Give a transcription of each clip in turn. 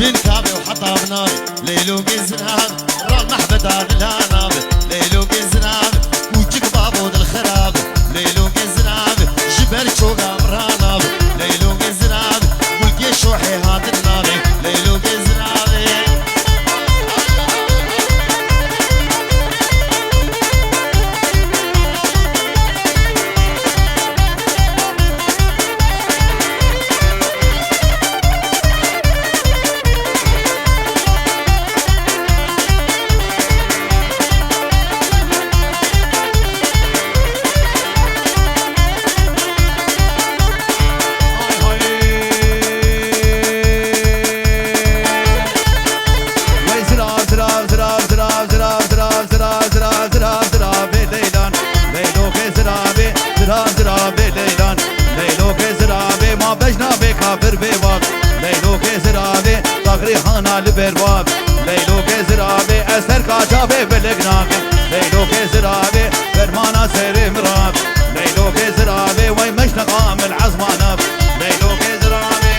الكعبة وحطها بنار ليلو جزناب رال محبة دار الهناب ليلو جزناب وجيك بابود الخراب ليلو جزناب جبل شوغا مراناب ليلو جزناب قلت شوحي هات النابي ليلو جزناب البرباب ليلو كزرابي أسر كاشافي بالقناق ليلو كزرابي فرمانا سير مراب ليلو كزرابي وي مشتقى من عظمانب ليلو كزرابي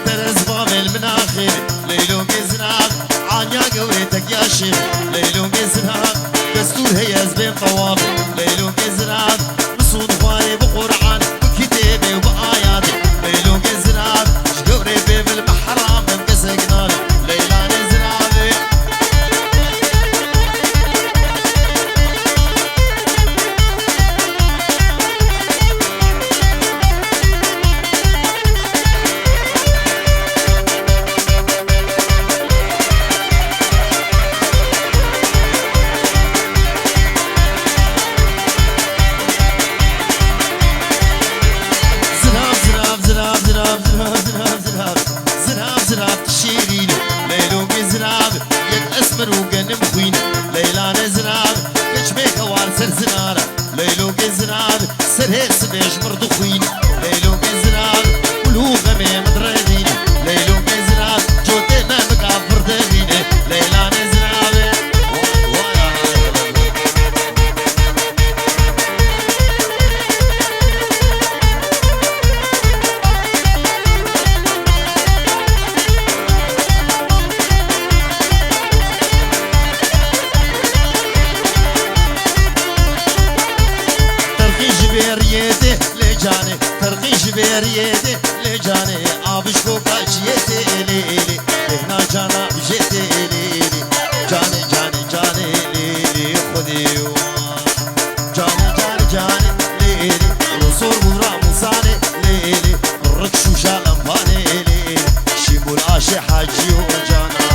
ترز باب المناخي ليلو كزراب عانيا قويتك يا شيخ ليلو كزراب دستور هي زبين طواب ليلو كزراب مصود فاي بقرآن بكتابي وبآياتي ليلو كزراب شقوري بي بالمحرام مقسقنالي ليلان زرابي زراب تشيرين ليلو بزراب يك اسمر وقنم خوين ليلان زراب كشبيك وار سر زنارة ليلو بزراب سر هيس بيش مرضو خوين ليلو بزراب ولو غمي مدردين ليلو بزراب جوتي ما مقافر دغين ليلان زراب بريتي لجاني ترقيش بريتي لجاني ابش فوقاش يتي ليلي هنا جانا بجيتي ليلي جاني جاني جاني ليلي خدي جاني جاني جاني ليلي رسول ورا مصاني ليلي الركش وشالم باني ليلي شيبول عاشي حاجي وجانا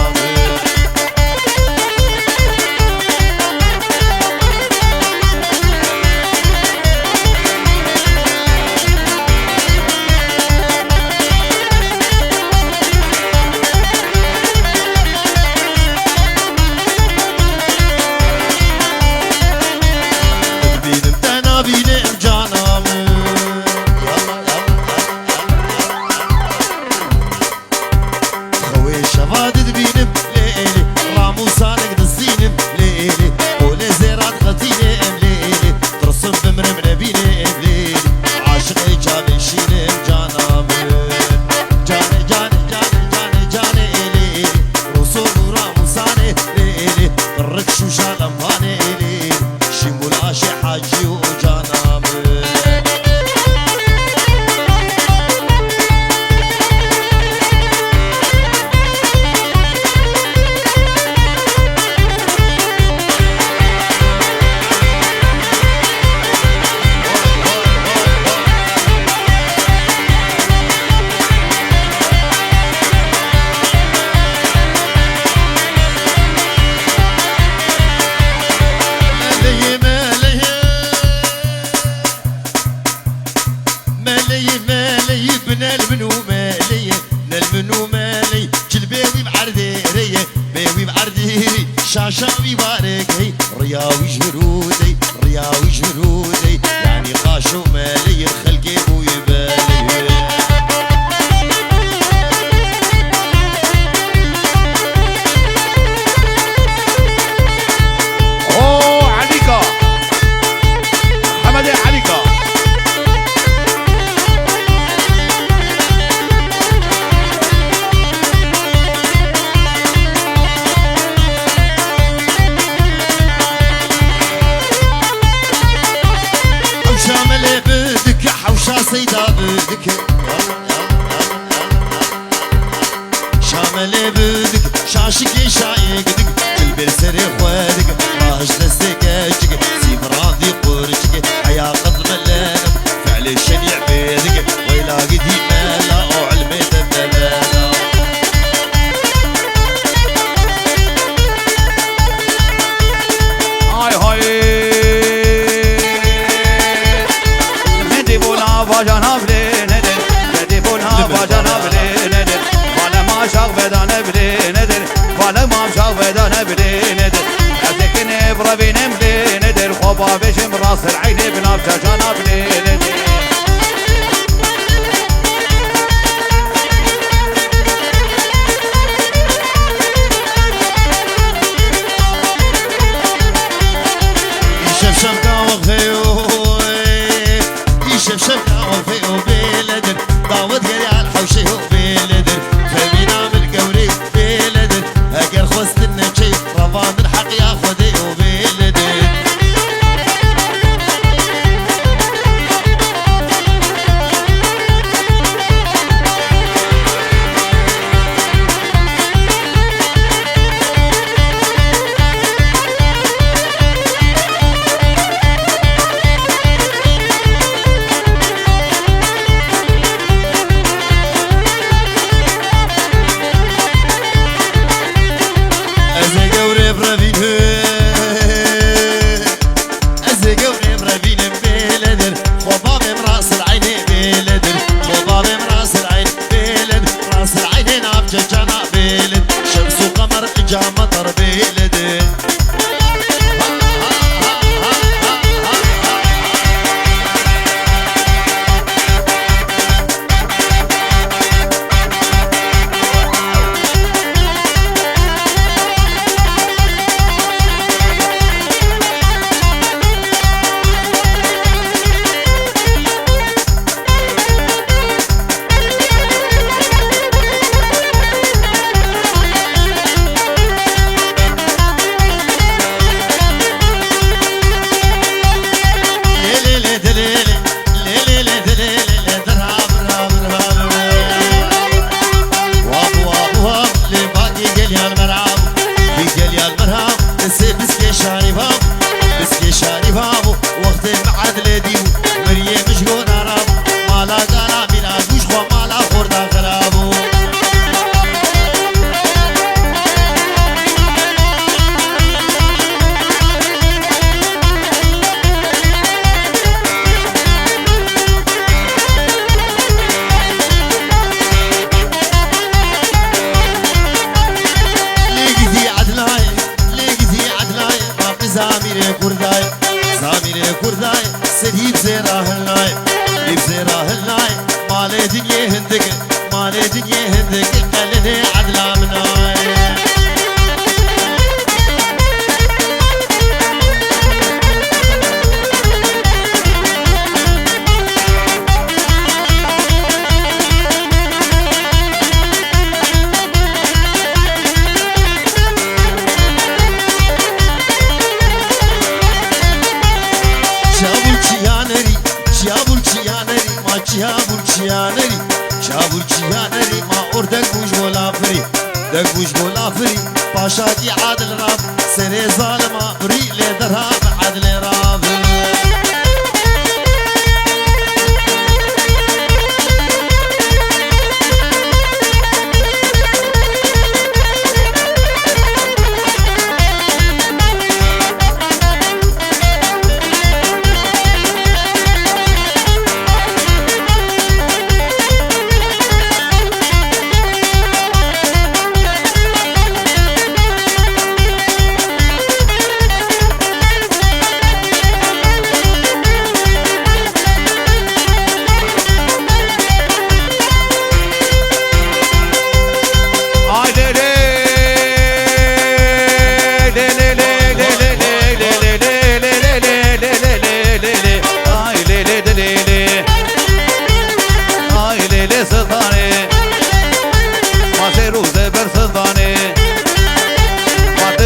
شاشاوي باركي رياوي جرودي رياوي جرودي يعني قاشو مالي الخلقي ويبالي سيدا بدك شامل بدك شاشك شايقدك كل برسري خوادك راهش دستكاشك سيمران ذي قرشك حيا قد ملانك فعل الشنيع بيدك ويلا قدي مالا وعلمي دملالا هاي هاي ندي بولا باجانا بلي ندر ندي بولا باجانا بلي ندر وانا ما شاق بدانا بلي ندر وانا ما شاق بدانا بلي ندر أذكني بربين بلي ندر خوبا بشم راس العين بنافشا جانا بلي ندر يشف شمكا وغفيو يشف شمكا وغفيو بيلدر داود قري على الحوشي وبيلدر فمينا من قوري بيلدر اقر خوست النجي رفان الحق ياخذي وبيلدر مطر بيلدن زامير كرداي سديب زيراه الناي ديب زيراه الناي مالي دنيا هندك مالي دنيا هندك قلني عدلا مناي شابولچیانری ما اور دگوش بولافری دگوش بولافری پاشاتی عادل راب سر ظالما بری لی درها عدل راب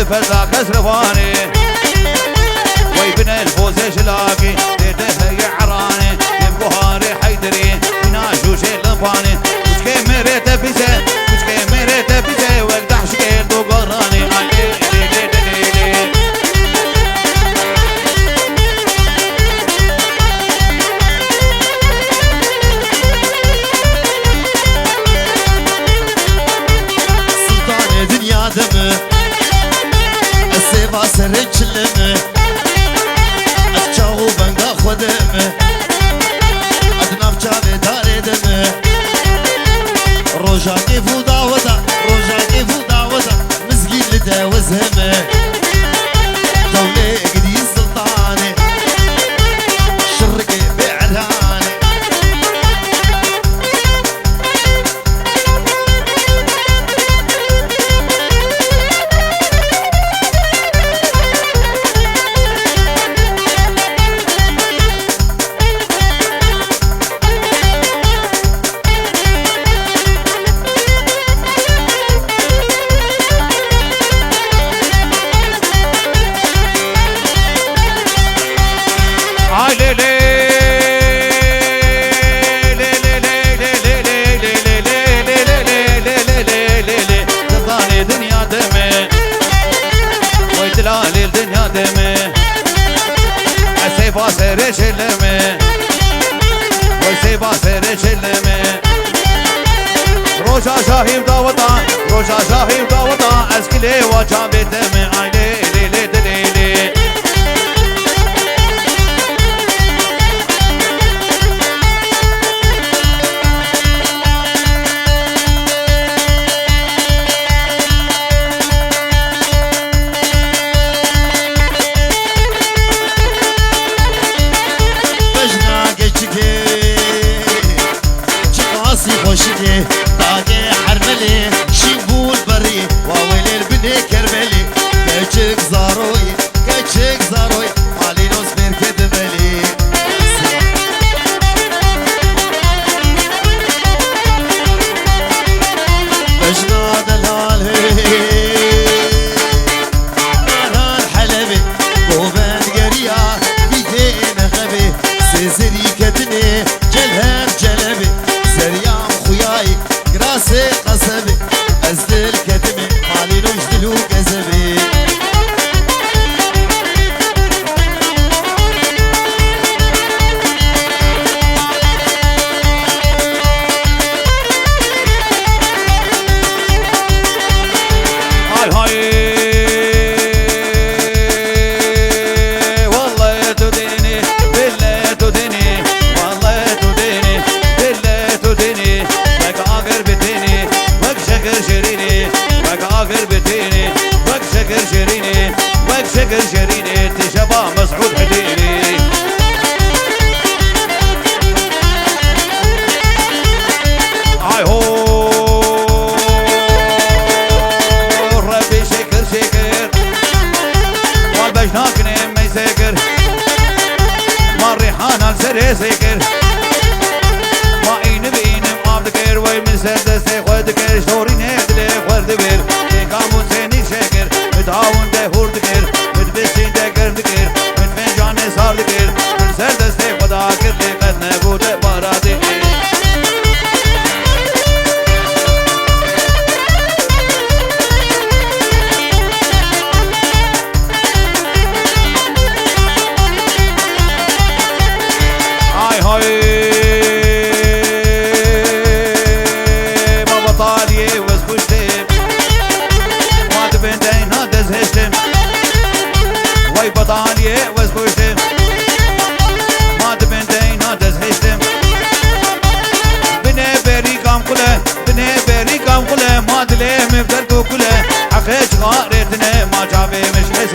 فزا كسرفاني ويبنى الفوز شلاقي تيته يعراني يبقى هاري حيدري روجا كيفو دعوتا روجا كيفو دعوتا مسكين لتاوز همه دولة قدي السلطانة شرقي بعرانة سر شلمه وای سیبا سر شلمه روشا شاهیم داوتا روشا شاهیم داوتا از کلی و چا بیتمه آی لی لی لی لی خوشگی داگه حرملی شیبول بری واویلر بنی کرملی گچک زاروی مالینوز مرکد ملی بجنا دلال نهار حلبي قوبان قريا بيتين غبي سيزري كدني جلهر جلبي سريام خوياي قراسي قصبي أزدل كتمي مالي نجدلو قزبي هاي هاي والله تديني بالله تديني والله تديني بالله تديني بك آخر بتيني بك شكر شريني بك آخر بتيني بك شكر شريني بك شكر شريني تشبه مسعود حديني هاي هو والبجناكني ما يسكر ما الريحان السري سكر ما اين بين ما بذكر وين من سردستي خودكر شورين هدلي خودبر تكامون سيني شكر متعاون دهور دكر متبسين دكر دكر متفنجان صار دكر من سردستي خدا كرلي قد نبود بارادي بابا طالية وزبوشتم ما تبنتين هدز هشتم واي بطالية وزبوشتم